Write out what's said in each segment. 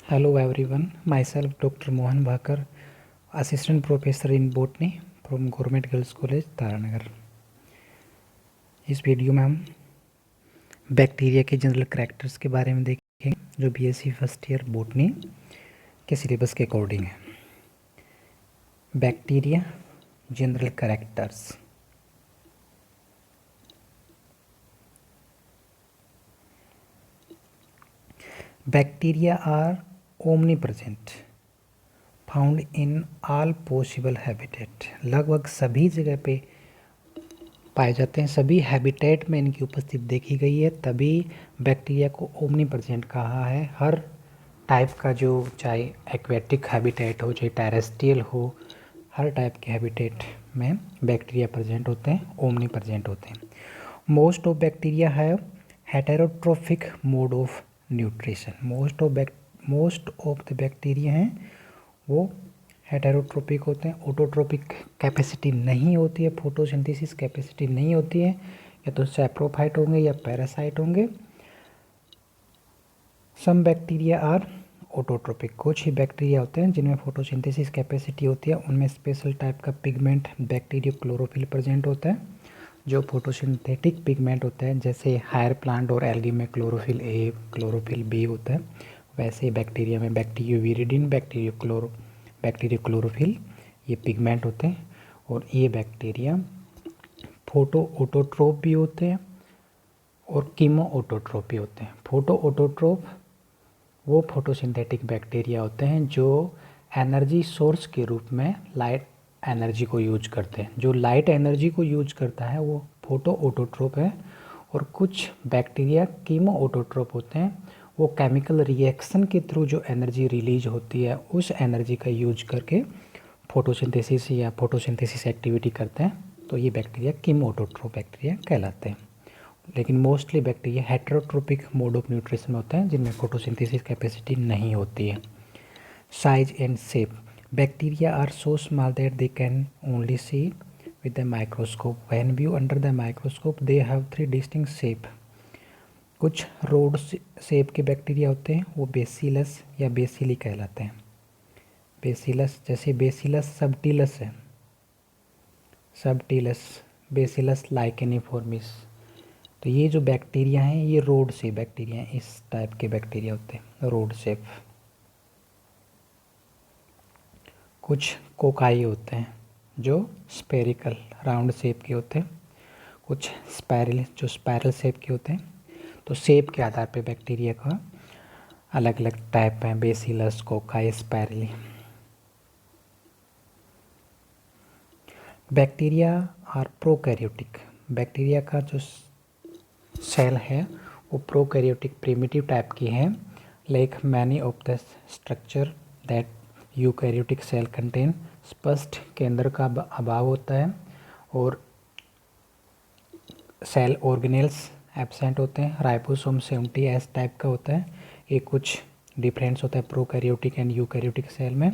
Hello everyone, myself Dr. Mohan Bhakar, Assistant Professor in Botany from Government Girls College, Taranagar. इस video में हम bacteria के general characters के बारे में देखेंगे जो बीएससी फर्स्ट ईयर बॉटनी के सिलेबस के अकॉर्डिंग है। Bacteria general characters. Bacteria are omnipresent, found in all possible habitat. लगभग सभी जगह पे पाए जाते हैं, सभी हैबिटेट में इनकी उपस्थिति देखी गई है, तभी बैक्टीरिया को ओमनीप्रेजेंट कहा है। हर टाइप का जो चाहे एक्वेटिक हैबिटेट हो चाहे टेरेस्ट्रियल हो, हर टाइप के हैबिटेट में बैक्टीरिया प्रेजेंट होते हैं, ओमनीप्रेजेंट होते हैं। Most of bacteria have heterotrophic mode of nutrition. Most of the bacteria हैं वो हेटेरोट्रोपिक होते हैं। ऑटोट्रोपिक कैपेसिटी नहीं होती है, फोटोसिंथेसिस कैपेसिटी नहीं होती है, या तो सैप्रोफाइट होंगे या पैरासाइट होंगे। Some bacteria are autotrophic. कुछ ही बैक्टीरिया होते हैं जिनमें फोटोसिंथेसिस कैपेसिटी होती है, उनमें स्पेशल टाइप का पिगमेंट बैक्टीरिया क्लोरोफिल प्रेजेंट होता है जो फोटोसिंथेटिक पिगमेंट होता है। जैसे हायर प्लांट और एल्गी में क्लोरोफिल ए क्लोरोफिल बी होता है, वैसे बैक्टीरिया में बैक्टीरियोविरिडिन बैक्टीरिया क्लोरोफिल ये पिगमेंट होते हैं। और ये बैक्टीरिया फोटो ऑटोट्रोप भी होते हैं और कीमो ऑटोट्रोप भी होते हैं। फोटो ऑटोट्रोप वो फोटोसिंथेटिक बैक्टीरिया होते हैं जो एनर्जी सोर्स के रूप में लाइट एनर्जी को यूज करते हैं। जो लाइट एनर्जी को यूज करता है वो फोटो ऑटोट्रोप है। और कुछ बैक्टीरिया कीमो ऑटोट्रोप होते हैं, वो केमिकल रिएक्शन के थ्रू जो एनर्जी रिलीज होती है उस एनर्जी का यूज करके फोटोसिंथेसिस एक्टिविटी करते हैं, तो ये बैक्टीरिया कीमो ऑटोट्रोप बैक्टीरिया कहलाते हैं। लेकिन mostly bacteria heterotrophic mode of nutrition होते हैं जिनमें फोटोसिंथेसिस कैपेसिटी नहीं होती है। Size and shape. Bacteria are so small that they can only see with the microscope. When view under the microscope they have 3 distinct shape. कुछ rod shape के bacteria होते हैं, वो बेसिलस या बेसिली कहलाते हैं। बेसिलस, जैसे बेसिलस सबटिलस है, सबटिलस बेसिलस लाइकेनिफॉर्मिस। तो ये जो बैक्टीरिया हैं ये रोड शेप बैक्टीरिया हैं, इस टाइप के बैक्टीरिया होते हैं रोड शेप। कुछ कोकाई होते हैं जो स्पेरिकल राउंड शेप के होते हैं, कुछ स्पायरल जो स्पायरल शेप के होते हैं। तो शेप के आधार पे बैक्टीरिया का अलग अलग टाइप हैं, bacillus, cocci, spirally. Bacteria are prokaryotic. Bacteria का जो सेल है वो प्रोकैरियोटिक प्रिमिटिव टाइप की है। Like many of the structure that eukaryotic cell contain. स्पष्ट केंद्र का अभाव होता है और सेल ऑर्गेनेल्स एब्सेंट होते हैं। राइबोसोम 70S टाइप का होता है। ये कुछ डिफरेंस होता है प्रोकैरियोटिक एंड यूकैरियोटिक सेल में।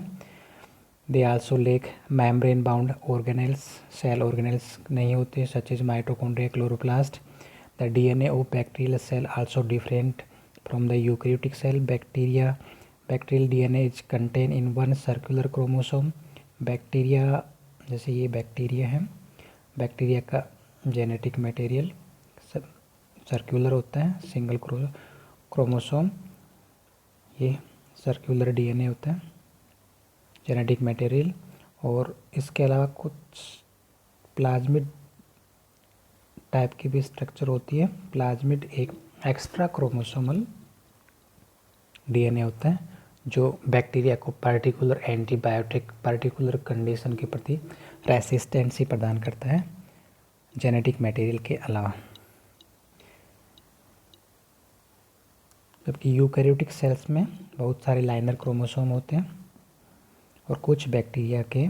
They also lack membrane bound organelles. Cell organelles नहीं होते such is mitochondria, chloroplast. The DNA of bacterial cell also different from the eukaryotic cell. Bacterial DNA is contained in one circular chromosome. Bacteria, जैसे ये bacteria है, bacteria का genetic material circular होता है, single chromosome. ये circular DNA होता है genetic material. और इसके अलावा कुछ प्लाज्मिड टाइप की भी स्ट्रक्चर होती है। प्लाज्मिड एक एक्स्ट्रा क्रोमोसोमल DNA होता है जो बैक्टीरिया को पर्टिकुलर एंटीबायोटिक पर्टिकुलर कंडीशन के प्रति रेसिस्टेंसी प्रदान करता है जेनेटिक मटेरियल के अलावा। जबकि यूकैरियोटिक सेल्स में बहुत सारे लाइनर क्रोमोसोम होते हैं और कुछ बैक्टीरिया के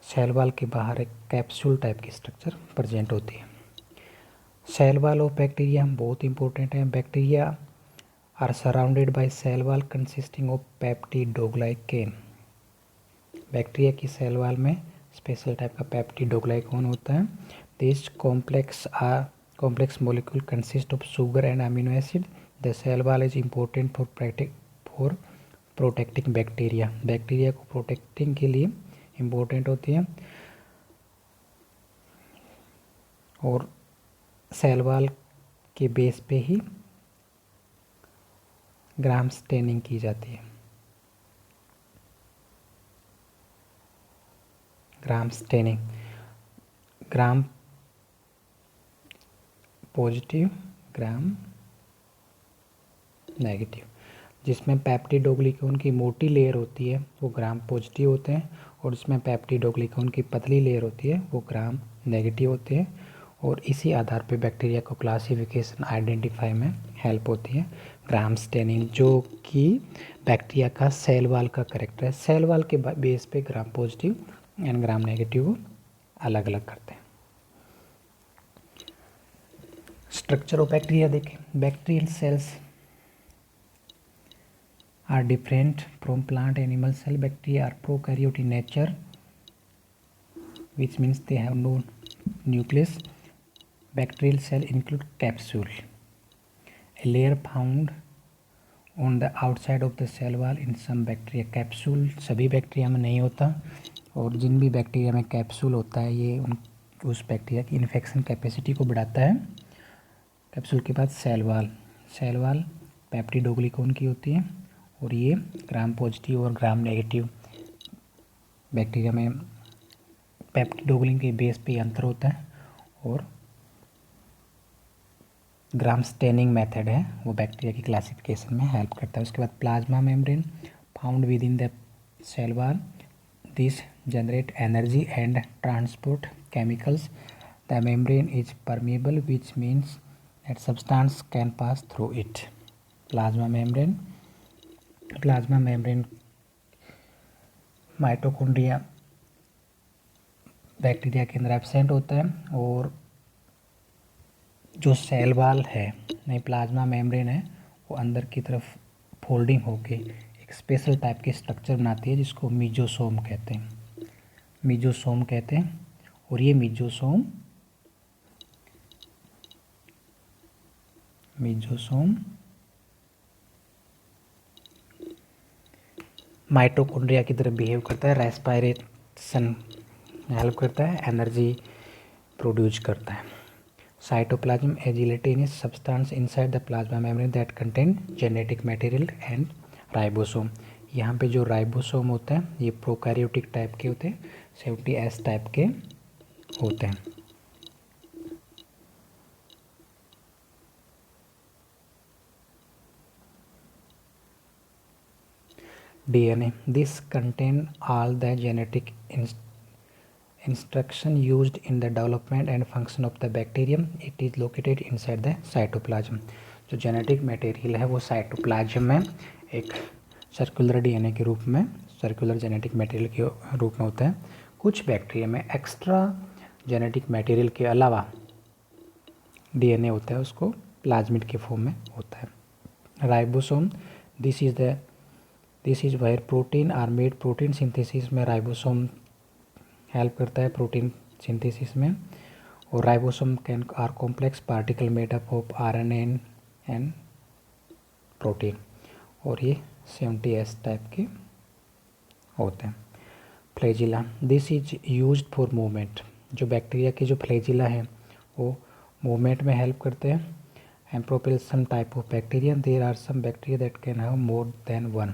सेल वॉल के बाहर एक कैप्सूल टाइप की स्ट्रक्चर प्रेजेंट होती है। सेल वॉल ऑफ बैक्टीरिया बहुत इंपॉर्टेंट है। Bacteria are surrounded by cell wall consisting of peptidoglycan. Bacteria की सेल वॉल में स्पेशल टाइप का पेप्टिडोग्लाइकन होता है। This complex molecule consist of sugar and amino acid. The cell wall is important for protecting bacteria, bacteria को protecting के लिए important होती है। और सेल वॉल के बेस पे ही ग्राम स्टेनिंग की जाती है। Gram staining, gram positive, gram negative, जिसमें पेप्टिडोग्लिकन की मोटी लेयर होती है वो ग्राम पॉजिटिव होते हैं, और जिसमें पेप्टिडोग्लिकन की पतली लेयर होती है वो ग्राम नेगेटिव होते हैं। और इसी आधार पे बैक्टीरिया को क्लासिफिकेशन आइडेंटिफाई में हेल्प होती है ग्राम स्टेनिंग, जो कि बैक्टीरिया का सेल वॉल का करेक्टर है। सेल वॉल के बेस पे gram positive and gram negative अलग अलग करते हैं। स्ट्रक्चर ऑफ बैक्टीरिया देखें, bacterial cells are different from plant animal cell. Bacteria are prokaryote in nature, which means they have no nucleus. Bacterial cell include capsule, a layer found on the outside of the cell wall in some bacteria. Capsule सभी bacteria में नहीं होता, और जिन भी bacteria में capsule होता है ये उस बैक्टीरिया की इन्फेक्शन कैपेसिटी को बढ़ाता है। कैप्सूल के बाद सेल वॉल, सेल वॉल पेप्टिडोग्लिकन की होती है, और ये ग्राम पॉजिटिव और ग्राम नेगेटिव बैक्टीरिया में पेप्टिडोग्लिकन के बेस पे अंतर होता है। और ग्राम स्टेनिंग मेथड है वो बैक्टीरिया की क्लासिफिकेशन में हेल्प करता है। उसके बाद plasma membrane found within the cell wall, this generate energy and transport chemicals. The membrane is permeable which means that substance can pass through it. Plasma membrane, plasma membrane mitochondria bacteria के अंदर absent होता है, और जो cell wall है नहीं plasma membrane है वो अंदर की तरफ फोल्डिंग होके एक स्पेशल टाइप की स्ट्रक्चर बनाती है जिसको मीजोसोम कहते हैं। मीजोसोम कहते हैं, और ये मीजोसोम माइटोकॉन्ड्रिया की तरह बिहेव करता है, रेस्पायरेशन हेल्प करता है, एनर्जी प्रोड्यूस करता है। Cytoplasm A gelatinous substance inside the plasma membrane that contain genetic material and ribosome. यहाँ पे जो राइबोसोम होते हैं ये प्रोकैरियोटिक टाइप के होते हैं, 70S टाइप के होते हैं। DNA, this contain all the genetic instruction used in the development and function of the bacterium. It is located inside the cytoplasm. जो जेनेटिक मटेरियल है वो साइटोप्लाज्म में एक सर्कुलर डीएनए के रूप में, सर्कुलर जेनेटिक मटेरियल के रूप में होता है। कुछ बैक्टीरिया में एक्स्ट्रा जेनेटिक मटेरियल के अलावा डीएनए होता है, उसको प्लाज्मिड के फॉर्म में होता है। Ribosome, this is where protein are made. Protein synthesis में राइबोसोम हेल्प करता है प्रोटीन सिंथेसिस में। और ribosome can are complex particle made up of RNA and protein, और ये 70S टाइप के होते हैं। Flagella, this is used for movement. जो बैक्टीरिया के जो फ्लैजिला हैं वो मूवमेंट में हेल्प करते हैं। And propulsion type of bacteria, there are some bacteria that can have more than one.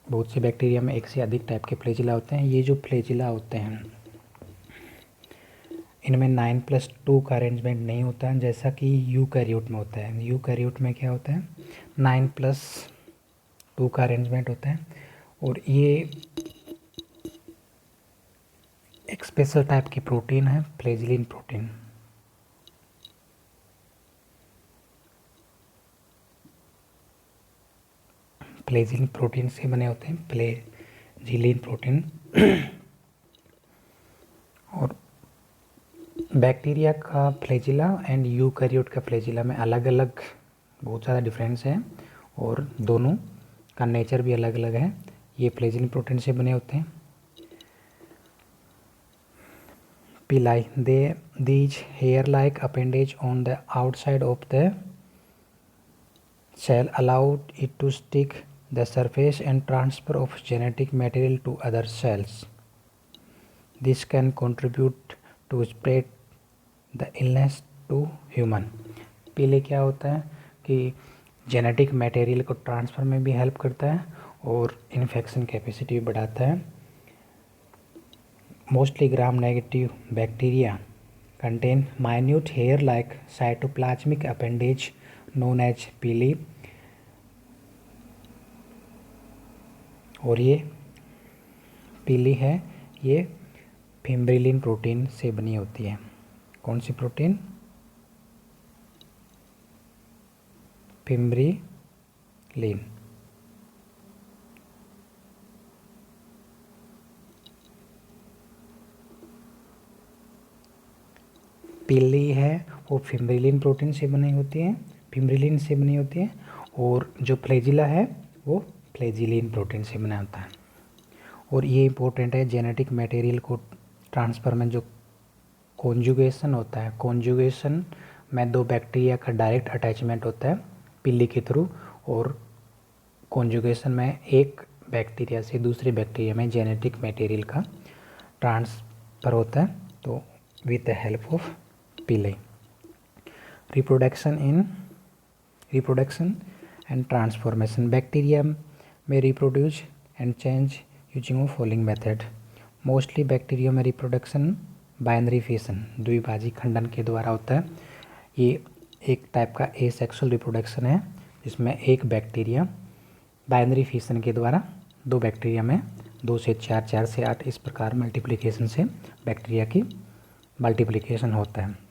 बहुत से बैक्टीरिया में एक से अधिक टाइप के फ्लैजिला होते हैं। ये जो फ्लैजिला होते हैं इनमें 9+2 का अरेंजमेंट नहीं होता है जैसा कि यूकैरियोट में होता है। यूकैरियोट में क्या होता है 9+2 का अरेंजमेंट होता है, और ये एक स्पेशल टाइप की प्रोटीन है फ्लैजिलिन प्रोटीन। फ्लैजिलिन प्रोटीन से बने होते हैं, फ्लैजिलिन प्रोटीन। और बैक्टीरिया का फ्लैजिला एंड यूकैरियोट का फ्लैजिला में अलग अलग बहुत ज़्यादा डिफरेंस है, और दोनों का नेचर भी अलग अलग है। ये फ्लैजिलिन प्रोटीन से बने होते हैं। Pili, these hair like appendage on the outside of the cell allowed it to stick the surface and transfer of genetic material to other cells. This can contribute to spread the illness to human. पीले क्या होता है कि genetic material को transfer में भी help करता है और इन्फेक्शन कैपेसिटी भी बढ़ाता है. Mostly gram negative bacteria contain minute hair-like cytoplasmic appendage known as pili, और ये पीली है ये फिब्रिलिन प्रोटीन से बनी होती है. कौन सी प्रोटीन? फिब्रिलिन. पीली है वो फिब्रिलिन प्रोटीन से बनी होती है, फिब्रिलिन से बनी होती है, और जो फ्लैजिला है वो फ्लैजिलिन प्रोटीन से बना होता है. और ये इम्पोर्टेंट है जेनेटिक मटेरियल को ट्रांसफ़र में. जो कॉन्जुगेशन होता है, कॉन्जुगेशन में दो बैक्टीरिया का डायरेक्ट अटैचमेंट होता है पीली के थ्रू, और कॉन्जुगेशन में एक बैक्टीरिया से दूसरे बैक्टीरिया में जेनेटिक मटेरियल का ट्रांसफ़र होता है, तो विद द हेल्प ऑफ पीले. Reproduction and transformation. बैक्टीरिया में reproduce and change using following method. Mostly bacteria में रिप्रोडक्शन बाइनरी फिशन, द्विभाजी खंडन के द्वारा होता है. ये एक टाइप का एसेक्सुअल रिप्रोडक्शन है जिसमें एक बैक्टीरिया बाइनरी फिशन के द्वारा दो बैक्टीरिया में 2 से 4, 4 से 8 इस प्रकार मल्टीप्लिकेशन से बैक्टीरिया की मल्टीप्लिकेशन होता है.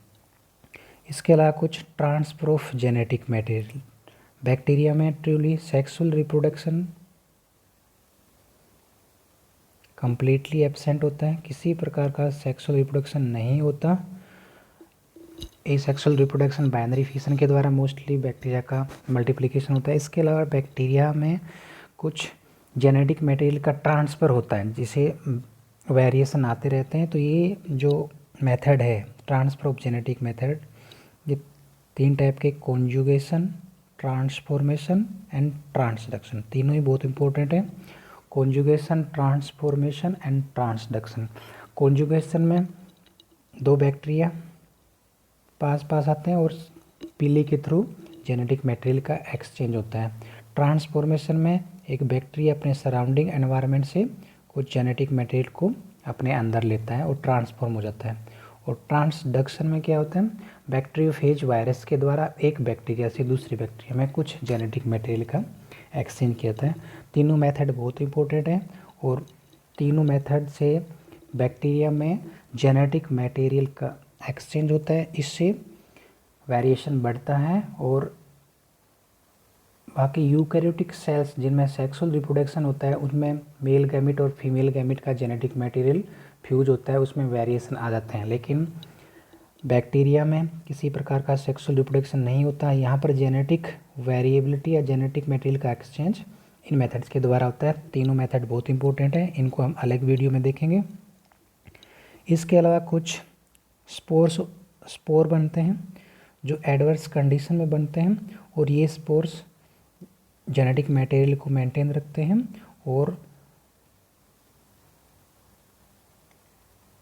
इसके अलावा कुछ transfer of genetic material. Bacteria में truly sexual reproduction completely absent होता है. किसी प्रकार का सेक्सुअल रिप्रोडक्शन नहीं होता. एसेक्सुअल रिप्रोडक्शन बाइनरी फिशन के द्वारा मोस्टली बैक्टीरिया का मल्टीप्लिकेशन होता है. इसके अलावा बैक्टीरिया में कुछ जेनेटिक मटेरियल का ट्रांसफ़र होता है जिसे वेरिएशन आते रहते हैं. तो ये जो मेथड है ट्रांसफ़र ऑफ जेनेटिक मेथड, ये 3 टाइप के कॉन्जुगेशन, ट्रांसफॉर्मेशन एंड ट्रांसडक्शन, तीनों ही बहुत इंपॉर्टेंट है. Conjugation, transformation and transduction. Conjugation में दो बैक्टीरिया पास आते हैं और पीली के थ्रू जेनेटिक मटेरियल का एक्सचेंज होता है. ट्रांसफॉर्मेशन में एक बैक्टीरिया अपने सराउंडिंग एनवायरनमेंट से कुछ जेनेटिक मटेरियल को अपने अंदर लेता है और ट्रांसफॉर्म हो जाता है. और ट्रांसडक्शन में क्या होता है? बैक्टीरियोफेज वायरस के द्वारा एक बैक्टीरिया से दूसरी बैक्टीरिया में कुछ जेनेटिक मटेरियल का एक्सचेंज किया जाता है. तीनों मेथड बहुत इंपॉर्टेंट है और तीनों मेथड से बैक्टीरिया में जेनेटिक मटेरियल का एक्सचेंज होता है. इससे वेरिएशन बढ़ता है और बाकी यूकैरियोटिक सेल्स जिनमें सेक्सुअल रिप्रोडक्शन होता है उनमें मेल गैमिट और फीमेल गैमिट का जेनेटिक मटेरियल फ्यूज होता है, उसमें वेरिएशन आ जाते हैं. लेकिन बैक्टीरिया में किसी प्रकार का सेक्सुअल रिप्रोडक्शन नहीं होता है. यहाँ पर जेनेटिक वेरिएबिलिटी या जेनेटिक मटेरियल का एक्सचेंज इन मेथड्स के द्वारा होता है. तीनों मेथड बहुत इंपॉर्टेंट है, इनको हम अलग वीडियो में देखेंगे. इसके अलावा कुछ स्पोर बनते हैं जो एडवर्स कंडीशन में बनते हैं और ये स्पोर्स जेनेटिक मटेरियल को मेंटेन रखते हैं और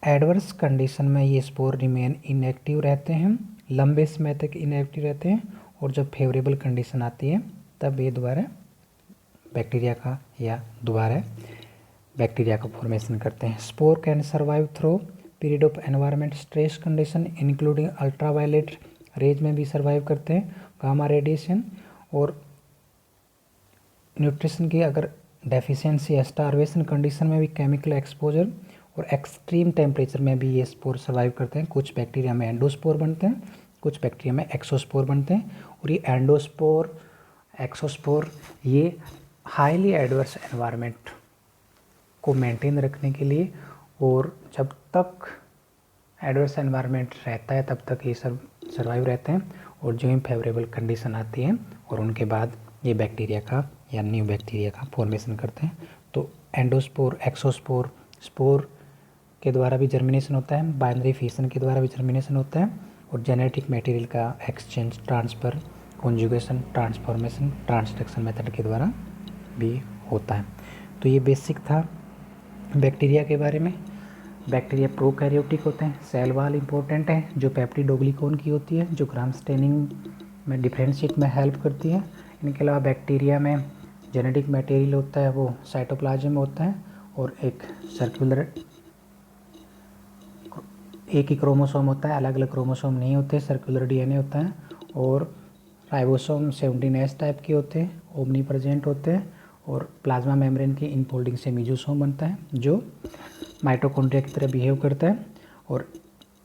एडवर्स कंडीशन में ये स्पोर रिमेन इनएक्टिव रहते हैं, लंबे समय तक इनएक्टिव रहते हैं. और जब फेवरेबल कंडीशन आती है तब ये दोबारा बैक्टीरिया का फॉर्मेशन करते हैं. Spore can survive through period of environment stress condition including ultraviolet rays में भी सर्वाइव करते हैं, गामा रेडिएशन और न्यूट्रिशन की अगर डेफिशिएंसी या स्टारवेशन कंडीशन में भी केमिकल एक्सपोजर और एक्सट्रीम टेम्परेचर में भी ये स्पोर सर्वाइव करते हैं. कुछ बैक्टीरिया में एंडोस्पोर बनते हैं, कुछ बैक्टीरिया में एक्सोस्पोर बनते हैं. और ये एंडोस्पोर, एक्सोस्पोर ये हाईली एडवर्स एनवायरनमेंट को मेंटेन रखने के लिए, और जब तक एडवर्स एनवायरनमेंट रहता है तब तक ये सब सर्वाइव रहते हैं. और जो ही फेवरेबल कंडीशन आती है और उनके बाद ये बैक्टीरिया का या न्यू बैक्टीरिया का फॉर्मेशन करते हैं. तो एंडोस्पोर, एक्सोस्पोर, स्पोर के द्वारा भी जर्मिनेशन होता है, बाइनरी फिशन के द्वारा भी जर्मिनेशन होता है और जेनेटिक मटेरियल का exchange, transfer conjugation, transformation, transduction method के द्वारा भी होता है। तो ये बेसिक था बैक्टीरिया के बारे में। बैक्टीरिया प्रोकैरियोटिक होते हैं, सेल वॉल इंपॉर्टेंट है, जो पेप्टिडोग्लिकॉन की होती है, जो ग्राम स्टेनिंग में डिफरेंशिएट में हेल्प करती है। इनके अलावा बैक्टीरिया में जेनेटिक मटेरियल होता है, वो साइटोप्लाज्म में होता है, और एक सर्कुलर एक ही क्रोमोसोम होता है, अलग अलग क्रोमोसोम नहीं होते, सर्कुलर डीएनए होता है। और राइबोसोम 17S टाइप के होते हैं, ओमनी प्रेजेंट होते हैं। और प्लाज्मा मेम्ब्रेन की इनफोल्डिंग से मीजोसोम बनता है, जो माइटोकॉन्ड्रिया की तरह बिहेव करता है। और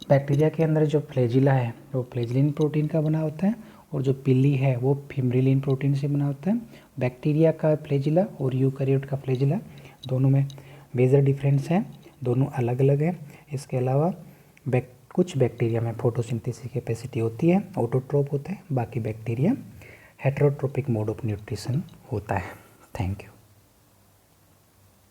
बैक्टीरिया के अंदर जो फ्लैजिला है वो फ्लैजिलिन प्रोटीन का बना होता है, और जो पिल्ली है वो फिब्रिलिन प्रोटीन से बना होता है। बैक्टीरिया का फ्लैजिला और यूकैरियोट का फ्लैजिला दोनों में मेजर डिफरेंस है, दोनों अलग अलग है। इसके अलावा कुछ बैक्टीरिया में फोटोसिंथेसिस कैपेसिटी होती है, ऑटोट्रोप होते हैं, बाकी bacteria heterotrophic mode of nutrition होता है। Thank you.